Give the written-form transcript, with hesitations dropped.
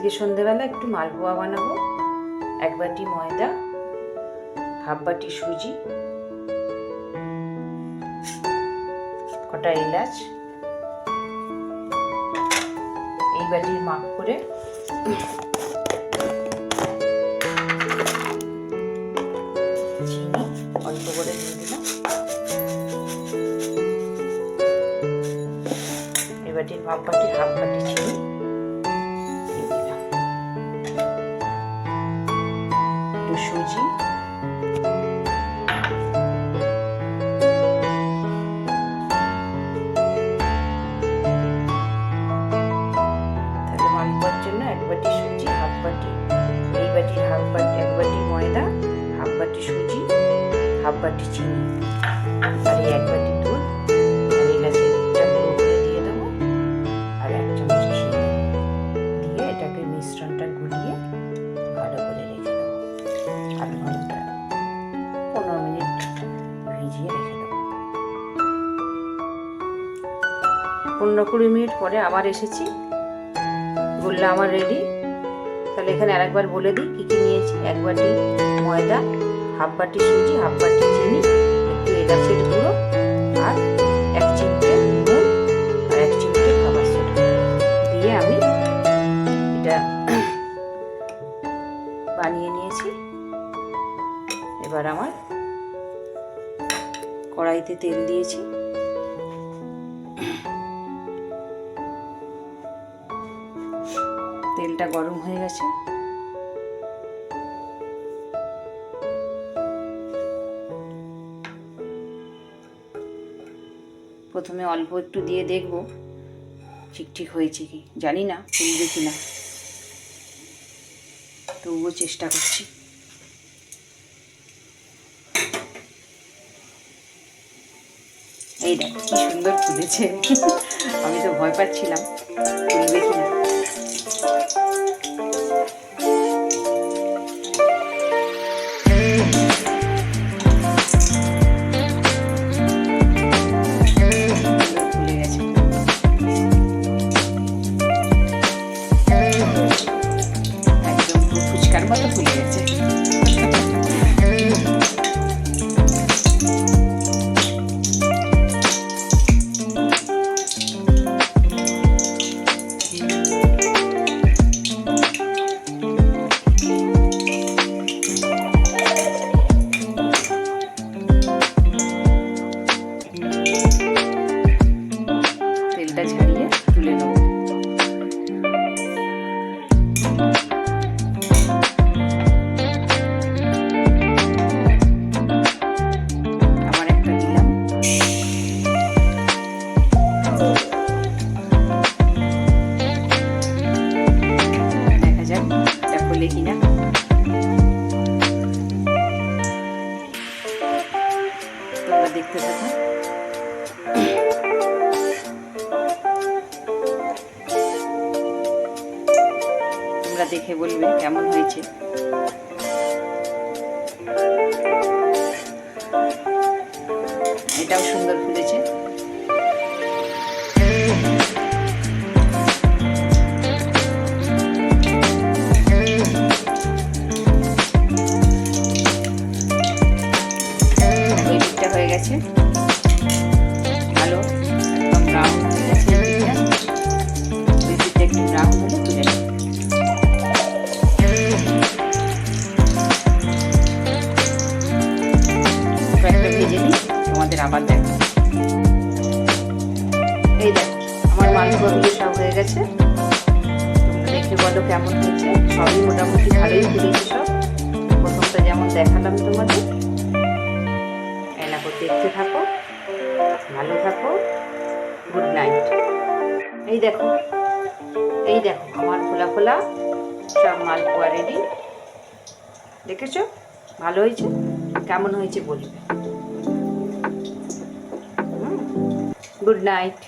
আজকে সন্ধ্যেবেলা একটু মালপোয়া বানাবো। 1 বাটি ময়দা, 1/2 বাটি সুজি, কটা এলাচ, এই বাটির মাপ করে চিনি অল্প করে দিয়ে দিলাম। এই বাটির মাপ বাটি 1/2 বাটি চিনি দিয়ে দিলাম। একটু সুজি, জন্য 1 বাটি সুজি, 1/2 বাটি, এই বাটির 1/2 বাটি, 1 বাটি ময়দা, 1/2 বাটি সুজি, 1/2 বাটি চিনি, আর এই 1 বাটি দুধ, আর এলাচটা গুঁড়ো করে দিয়ে দেবো, আর 1 চামচ ঘি দিয়ে এটাকে মিশ্রণটা গুলিয়ে ভালো করে রেখে দেবো। 8 ঘন্টা 15 মিনিট ভিজিয়ে রেখে দেবো। 15-20 মিনিট পরে আবার এসেছি, গোল্লা আমার রেডি। তাহলে এখানে আরেকবার বলে দিই কী কী নিয়েছি। 1 বাটি ময়দা, 1/2 বাটি সুজি, 1/2 বাটি চিনি, একটু এলাচের গুঁড়ো, আর 1 চিমটে নুন, আর 1 চিমটে খাবার সোডা দিয়ে আমি এটা বানিয়ে নিয়েছি। এবার আমার কড়াইতে তেল দিয়েছি, তেলটা গরম হয়ে গেছে। প্রথমে অল্প একটু দিয়ে দেখব ঠিক হয়েছে কি, জানি না ফুলবে কিনা, তবুও চেষ্টা করছি। এই দেখো কি সুন্দর ফুলেছে। আমি তো ভয় পাচ্ছিলাম ফুলবে কিনা। তেলটা ঝারিয়ে তুলে নেব। আবার একটা দিলাম। দেখা যাক এটা ফুলে কিনা। তোমরা দেখতে থাকো। তোমরা দেখে বলবে কেমন হয়েছে। এটাও সুন্দর ফুলেছে। ওই দিকটা হয়ে গেছে ভালো, একদম ব্রাউন হয়ে গেছে। ওই দিকটা একটু ব্রাউন হলে তুলে নেব। ভেজে নিই, তোমাদের আবার দেখো। এই দেখো আমার মালপোয়াগুলো সব হয়ে গেছে। তোমরা দেখে বলো কেমন হয়েছে। সবই মোটামুটি ভালোই ফুলেছে সব, প্রথমটা যেমন দেখালাম তোমাদের। এনাকে দেখতে থাকো, ভালো থাকো, গুড নাইট। এই দেখো আমার ফোলা ফোলা সব মালপোয়া রেডি। দেখেছো ভালো হয়েছে? কেমন হয়েছে বলবে। Good night.